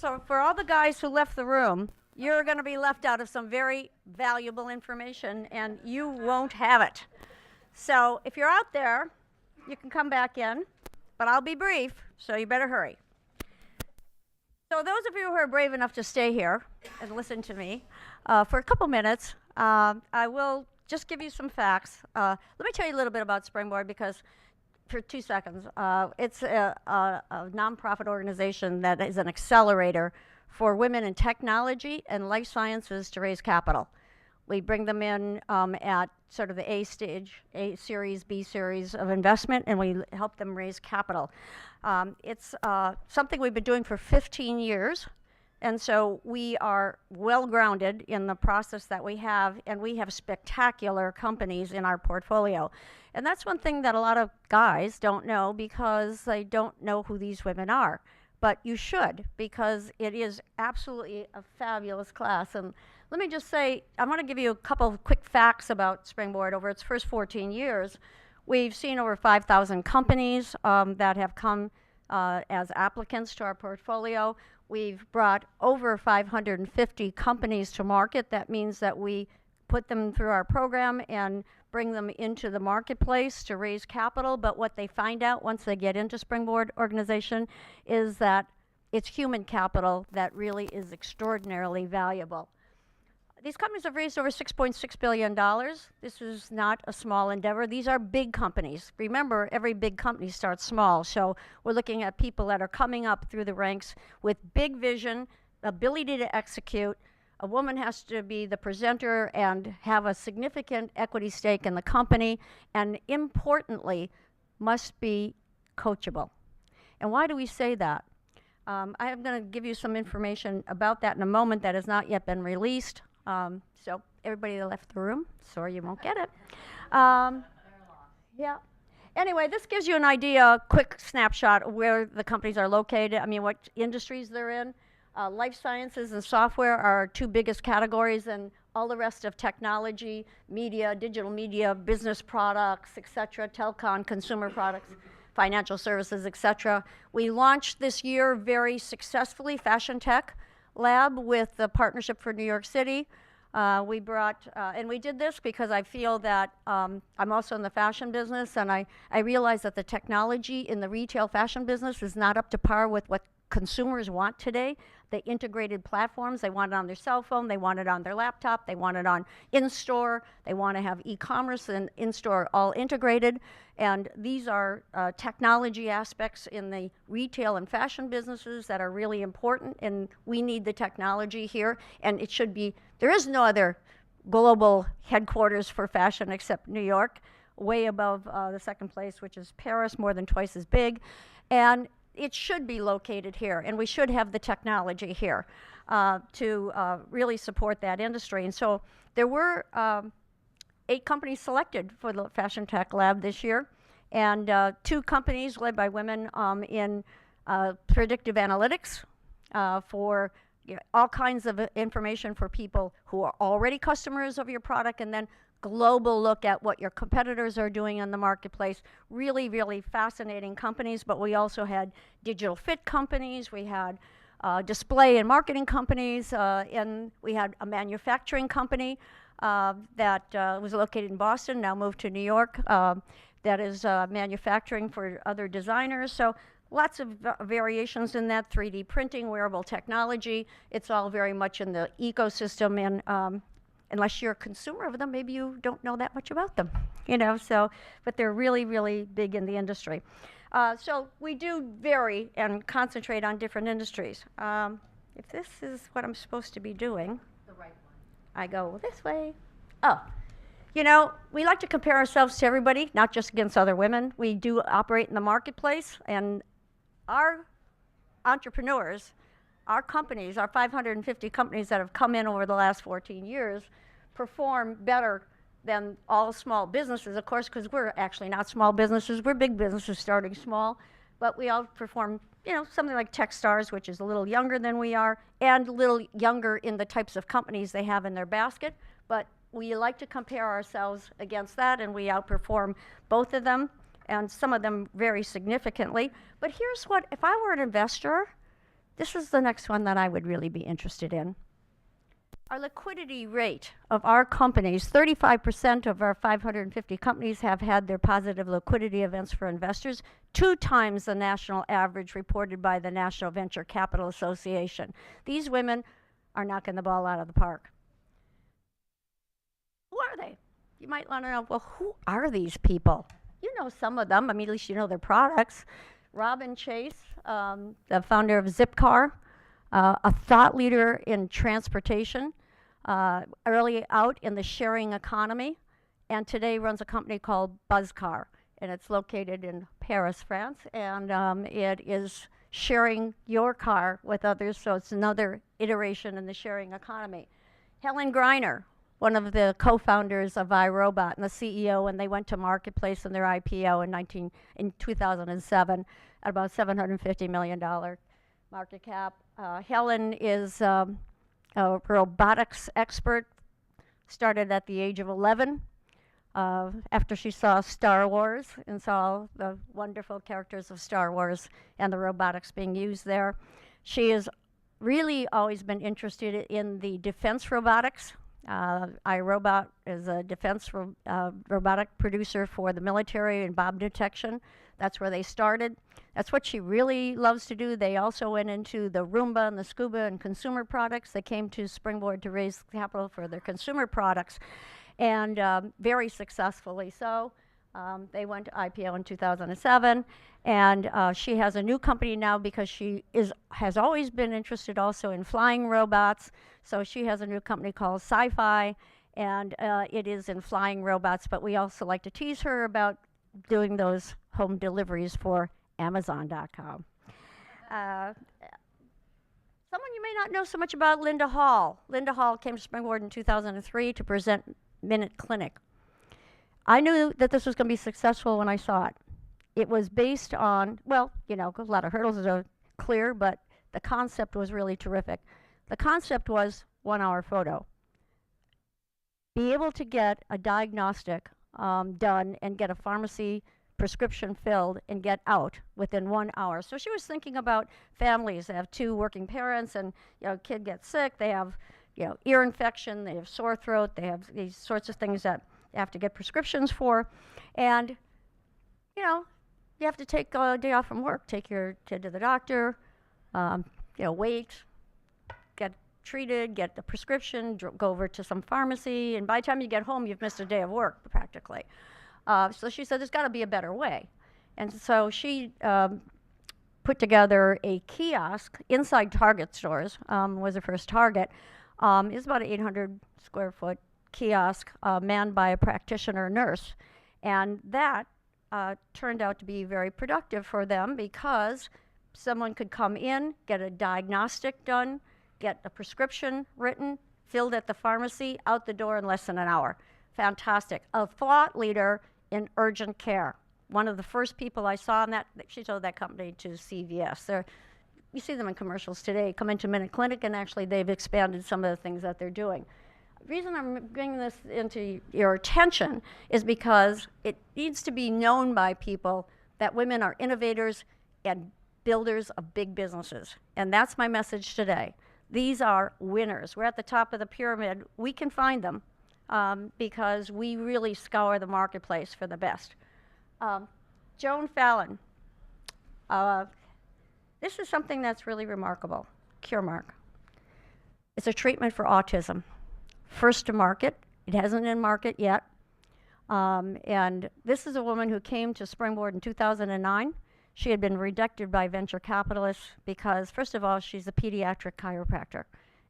So for all the guys who left the room, you're going to be left out of some very valuable information, and you won't have it. So if you're out there, you can come back in, but I'll be brief, so you better hurry. So those of you who are brave enough to stay here and listen to me for a couple minutes, I will just give you some facts. Let me tell you a little bit about Springboard, because for 2 seconds, it's a nonprofit organization that is an accelerator for women in technology and life sciences to raise capital. We bring them in at sort of the A stage, A series, B series of investment, and we help them raise capital. It's something we've been doing for 15 years, and so we are well grounded in the process that we have, and we have spectacular companies in our portfolio. And that's one thing that a lot of guys don't know, because they don't know who these women are. But you should, because it is absolutely a fabulous class. And let me just say, I want to give you a couple of quick facts about Springboard. Over its first 14 years, we've seen over 5,000 companies that have come as applicants to our portfolio. We've brought over 550 companies to market. That means that we put them through our program and bring them into the marketplace to raise capital. But what they find out once they get into Springboard organization is that it's human capital that really is extraordinarily valuable. These companies have raised over $6.6 billion. This is not a small endeavor. These are big companies. Remember, every big company starts small. So we're looking at people that are coming up through the ranks with big vision, ability to execute. A woman has to be the presenter and have a significant equity stake in the company, and importantly, must be coachable. And why do we say that? I am going to give you some information about that in a moment that has not yet been released. So everybody that left the room, sorry you won't get it. Yeah. Anyway, this gives you an idea, a quick snapshot of where the companies are located. I mean, what industries they're in. Life sciences and software are our two biggest categories, and all the rest of technology, media, digital media, business products, et cetera, telecom, consumer products, financial services, et cetera. We launched this year very successfully Fashion Tech Lab with the Partnership for New York City. We brought, and we did this because I feel that I'm also in the fashion business, and I realize that the technology in the retail fashion business is not up to par with what consumers want today. The integrated platforms, they want it on their cell phone, they want it on their laptop, they want it on in-store, they want to have e-commerce and in-store all integrated. And these are technology aspects in the retail and fashion businesses that are really important, and we need the technology here. And it should be, there is no other global headquarters for fashion except New York, way above the second place, which is Paris, more than twice as big. And it should be located here, and we should have the technology here to really support that industry. And so there were 8 companies selected for the Fashion Tech Lab this year, and 2 companies led by women in predictive analytics for all kinds of information for people who are already customers of your product, and then global look at what your competitors are doing in the marketplace. Really, really fascinating companies, but we also had digital fit companies, we had display and marketing companies, and we had a manufacturing company that was located in Boston, now moved to New York, that is manufacturing for other designers. So lots of variations in that, 3D printing, wearable technology. It's all very much in the ecosystem, and unless you're a consumer of them, maybe you don't know that much about them, you know, so, but they're really, really big in the industry. So we do vary and concentrate on different industries. If this is what I'm supposed to be doing, the right one, I go this way. Oh, you know, we like to compare ourselves to everybody, not just against other women. We do operate in the marketplace, and our entrepreneurs, our companies, our 550 companies that have come in over the last 14 years perform better than all small businesses, of course, because we're actually not small businesses. We're big businesses starting small, but we all perform, you know, something like Techstars, which is a little younger than we are, and a little younger in the types of companies they have in their basket. But we like to compare ourselves against that, and we outperform both of them, and some of them very significantly. But here's what, if I were an investor, this is the next one that I would really be interested in. Our liquidity rate of our companies, 35% of our 550 companies have had their positive liquidity events for investors, 2 times the national average reported by the National Venture Capital Association. These women are knocking the ball out of the park. Who are they? You might want to know, well, who are these people? You know some of them. I mean, at least you know their products. Robin Chase, the founder of Zipcar, a thought leader in transportation, early out in the sharing economy, and today runs a company called Buzzcar, and it's located in Paris, France, and it is sharing your car with others, so it's another iteration in the sharing economy. Helen Greiner, one of the co-founders of iRobot and the CEO, when they went to marketplace in their IPO in 2007 at about $750 million market cap. Helen is a robotics expert, started at the age of 11 after she saw Star Wars and saw the wonderful characters of Star Wars and the robotics being used there. She has really always been interested in the defense robotics. iRobot is a defense robotic producer for the military and bomb detection. That's where they started. That's what she really loves to do. They also went into the Roomba and the Scuba and consumer products. They came to Springboard to raise capital for their consumer products, and very successfully so. They went to IPO in 2007, and she has a new company now because she has always been interested also in flying robots. So she has a new company called Sci-Fi, and it is in flying robots, but we also like to tease her about doing those home deliveries for Amazon.com. Someone you may not know so much about, Linda Hall. Linda Hall came to Springboard in 2003 to present Minute Clinic. I knew that this was going to be successful when I saw it. It was based on, well, you know, a lot of hurdles to clear, but the concept was really terrific. The concept was 1-hour photo. Be able to get a diagnostic done and get a pharmacy prescription filled and get out within 1 hour. So she was thinking about families that have 2 working parents, and kid gets sick, they have ear infection, they have sore throat, they have these sorts of things that you have to get prescriptions for, and you have to take a day off from work, take your kid to the doctor, wait, get treated, get the prescription, go over to some pharmacy, and by the time you get home, you've missed a day of work practically. So she said, there's got to be a better way. And so she put together a kiosk inside Target stores, was her first Target. It's about an 800 square foot kiosk manned by a practitioner nurse. And that turned out to be very productive for them because someone could come in, get a diagnostic done, get a prescription written, filled at the pharmacy, out the door in less than an hour. Fantastic. A thought leader in urgent care. One of the first people I saw in that, she sold that company to CVS. You see them in commercials today, come into Minute Clinic, and actually they've expanded some of the things that they're doing. The reason I'm bringing this into your attention is because it needs to be known by people that women are innovators and builders of big businesses. And that's my message today. These are winners. We're at the top of the pyramid. We can find them because we really scour the marketplace for the best. Joan Fallon. This is something that's really remarkable. CureMark. It's a treatment for autism. First to market. It hasn't in market yet. And this is a woman who came to Springboard in 2009. She had been rejected by venture capitalists because, first of all, she's a pediatric chiropractor.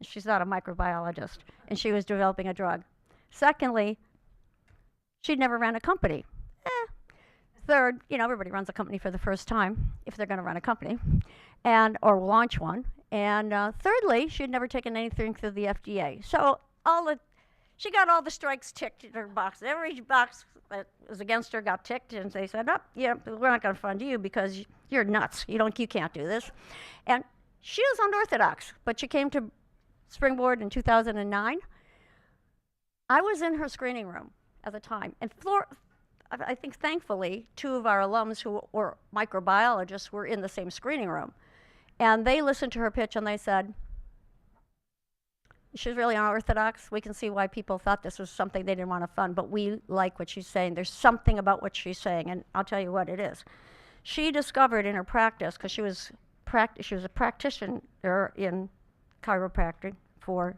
She's not a microbiologist, and she was developing a drug. Secondly, she'd never ran a company. Third, everybody runs a company for the first time, if they're going to run a company, or launch one. And thirdly, she'd never taken anything through the FDA. So she got all the strikes ticked in her box. Every box that was against her got ticked, and they said, we're not going to fund you because you're nuts. You can't do this. And she was unorthodox, but she came to Springboard in 2009. I was in her screening room at the time, and I think thankfully 2 of our alums who were microbiologists were in the same screening room. And they listened to her pitch and they said, she's really unorthodox. We can see why people thought this was something they didn't want to fund, but we like what she's saying. There's something about what she's saying, and I'll tell you what it is. She discovered in her practice, because she was a practitioner in chiropractic for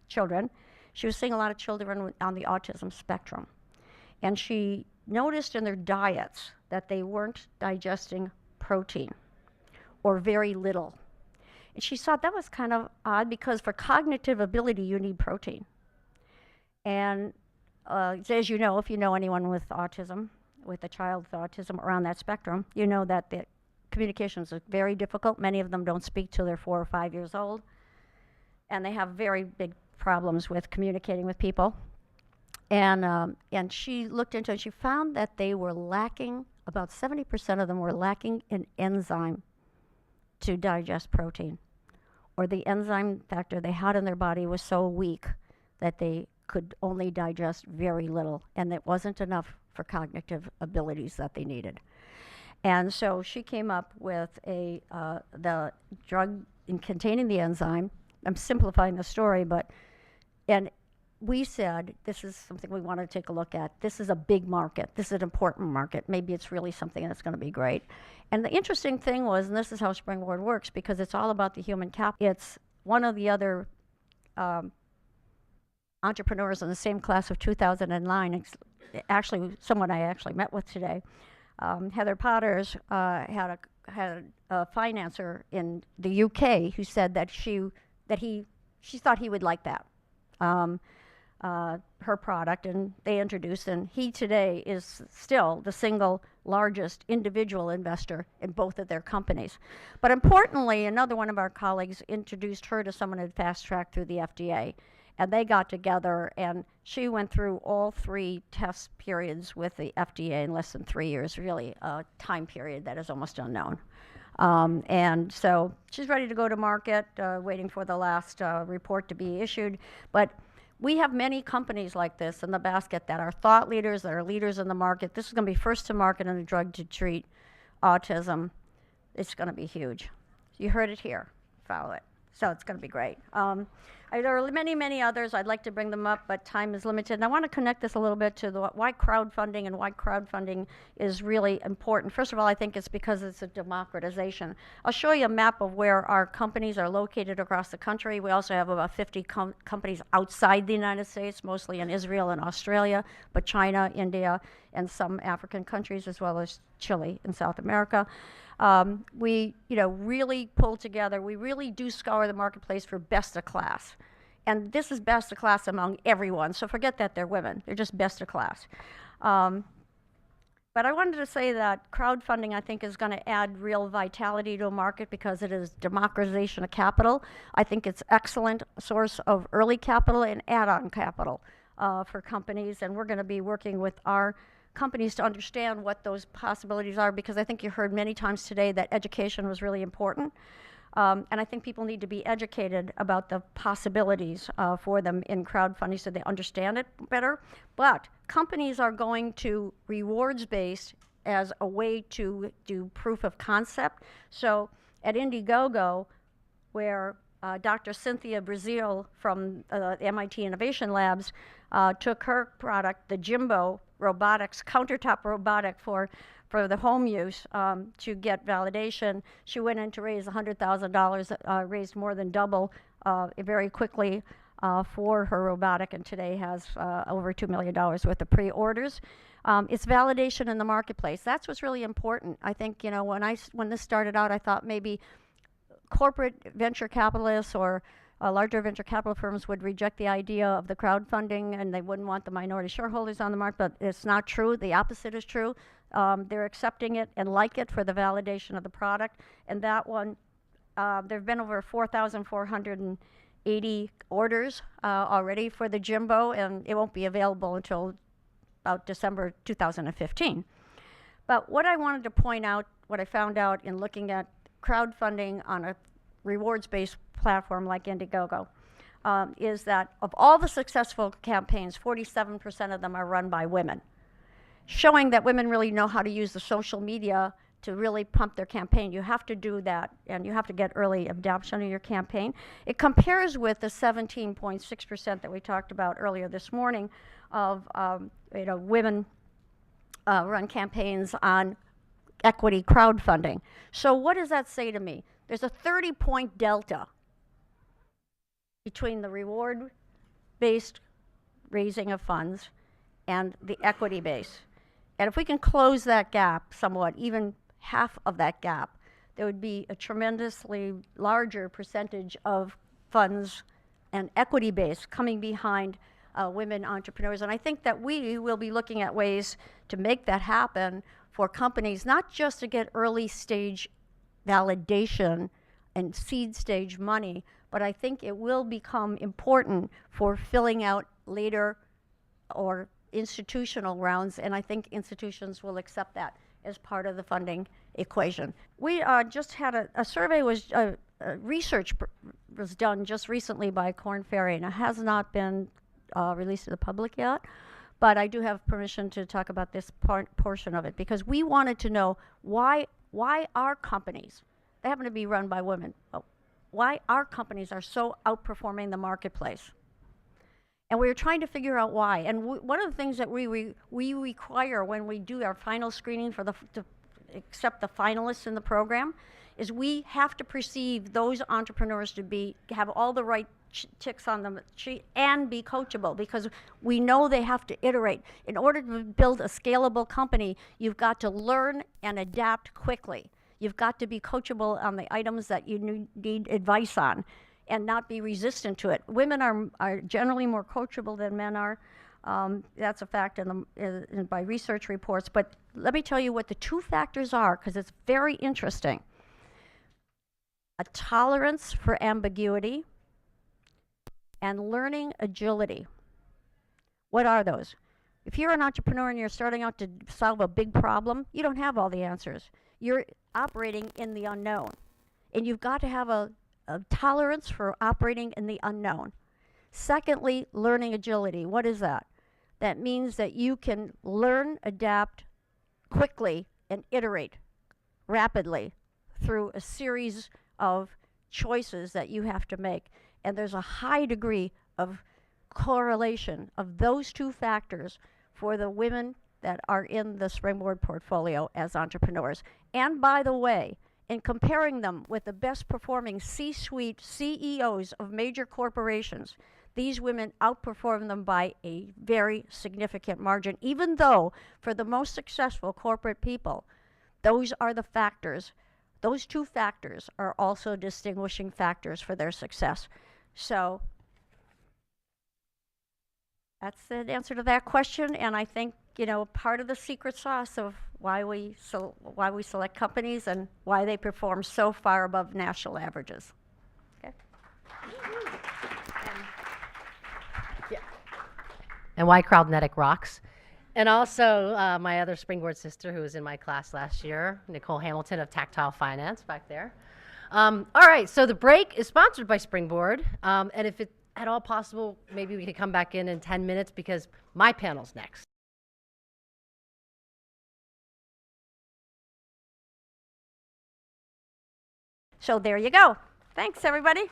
children. She was seeing a lot of children on the autism spectrum. And she noticed in their diets that they weren't digesting protein, or very little. And she thought that was kind of odd, because for cognitive ability, you need protein. And as you know, if you know anyone with autism, with a child with autism around that spectrum, you know that the communications are very difficult. Many of them don't speak till they're 4 or 5 years old. And they have very big problems with communicating with people. And she looked into it, and she found that they were lacking, about 70% of them were lacking an enzyme to digest protein, or the enzyme factor they had in their body was so weak that they could only digest very little, and it wasn't enough for cognitive abilities that they needed. And so she came up with the drug containing the enzyme. I'm simplifying the story, and we said, this is something we want to take a look at. This is a big market. This is an important market. Maybe it's really something that's going to be great. And the interesting thing was, and this is how Springboard works, because it's all about the human capital. It's one of the other entrepreneurs in the same class of 2009, actually someone I actually met with today, Heather Potters, had a financer in the UK who said that she thought he would like that. Her product, and they introduced, and he today is still the single largest individual investor in both of their companies. But importantly, another one of our colleagues introduced her to someone who had fast-tracked through the FDA, and they got together, and she went through all 3 test periods with the FDA in less than 3 years, really a time period that is almost unknown. And so she's ready to go to market, waiting for the last report to be issued. But we have many companies like this in the basket that are thought leaders, that are leaders in the market. This is going to be first to market in a drug to treat autism. It's going to be huge. You heard it here. Follow it. So it's going to be great. There are many, many others. I'd like to bring them up, but time is limited. And I want to connect this a little bit to why crowdfunding and why crowdfunding is really important. First of all, I think it's because it's a democratization. I'll show you a map of where our companies are located across the country. We also have about 50 companies outside the United States, mostly in Israel and Australia, but China, India, and some African countries, as well as Chile in South America. We really pull together. We really do scour the marketplace for best of class. And this is best of class among everyone. So forget that they're women. They're just best of class. But I wanted to say that crowdfunding, I think, is going to add real vitality to a market because it is democratization of capital. I think it's excellent source of early capital and add-on capital for companies. And we're going to be working with our companies to understand what those possibilities are, because I think you heard many times today that education was really important. And I think people need to be educated about the possibilities for them in crowdfunding so they understand it better. But companies are going to rewards-based as a way to do proof of concept. So at Indiegogo, where Dr. Cynthia Brazil from the MIT Innovation Labs took her product, the Jimbo robotics, countertop robotic for the home use to get validation. She went in to raise $100,000, raised more than double very quickly for her robotic, and today has over $2 million worth of pre-orders. It's validation in the marketplace. That's what's really important. I think, when this started out, I thought maybe corporate venture capitalists or larger venture capital firms would reject the idea of the crowdfunding and they wouldn't want the minority shareholders on the market, but it's not true. The opposite is true. They're accepting it and like it for the validation of the product. And that one, there have been over 4,480 orders already for the Jimbo, and it won't be available until about December 2015. But what I wanted to point out, what I found out in looking at crowdfunding on a rewards-based platform like Indiegogo, is that of all the successful campaigns, 47% of them are run by women, showing that women really know how to use the social media to really pump their campaign. You have to do that, and you have to get early adoption of your campaign. It compares with the 17.6% that we talked about earlier this morning of women run campaigns on equity crowdfunding. So what does that say to me? There's a 30-point delta between the reward-based raising of funds and the equity base. And if we can close that gap somewhat, even half of that gap, there would be a tremendously larger percentage of funds and equity base coming behind women entrepreneurs. And I think that we will be looking at ways to make that happen for companies, not just to get early stage validation and seed stage money, but I think it will become important for filling out later or institutional rounds, and I think institutions will accept that as part of the funding equation. We just had a survey, research was done just recently by Korn Ferry, and it has not been released to the public yet, but I do have permission to talk about this portion of it, because we wanted to know why our companies, they happen to be run by women, why our companies are so outperforming the marketplace. And we were trying to figure out why. And one of the things that we require when we do our final screening to accept the finalists in the program is we have to perceive those entrepreneurs to have all the right ticks on them and be coachable, because we know they have to iterate. In order to build a scalable company, you've got to learn and adapt quickly. You've got to be coachable on the items that you need advice on, and not be resistant to it. Women are generally more coachable than men are. That's a fact by research reports. But let me tell you what the two factors are, because it's very interesting. A tolerance for ambiguity and learning agility. What are those? If you're an entrepreneur and you're starting out to solve a big problem, you don't have all the answers. You're operating in the unknown. And you've got to have a tolerance for operating in the unknown. Secondly, learning agility. What is that? That means that you can learn, adapt quickly, and iterate rapidly through a series of choices that you have to make. And there's a high degree of correlation of those two factors for the women that are in the Springboard portfolio as entrepreneurs. And by the way, in comparing them with the best performing C-suite CEOs of major corporations, these women outperform them by a very significant margin, even though for the most successful corporate people, those are the factors. Those two factors are also distinguishing factors for their success. So that's the answer to that question, and I think part of the secret sauce of why we select companies and why they perform so far above national averages. Okay. And why Crowdnetic rocks. And also my other Springboard sister who was in my class last year, Nicole Hamilton of Tactile Finance back there. All right, so the break is sponsored by Springboard. And if it's at all possible, maybe we could come back in 10 minutes because my panel's next. So there you go. Thanks, everybody.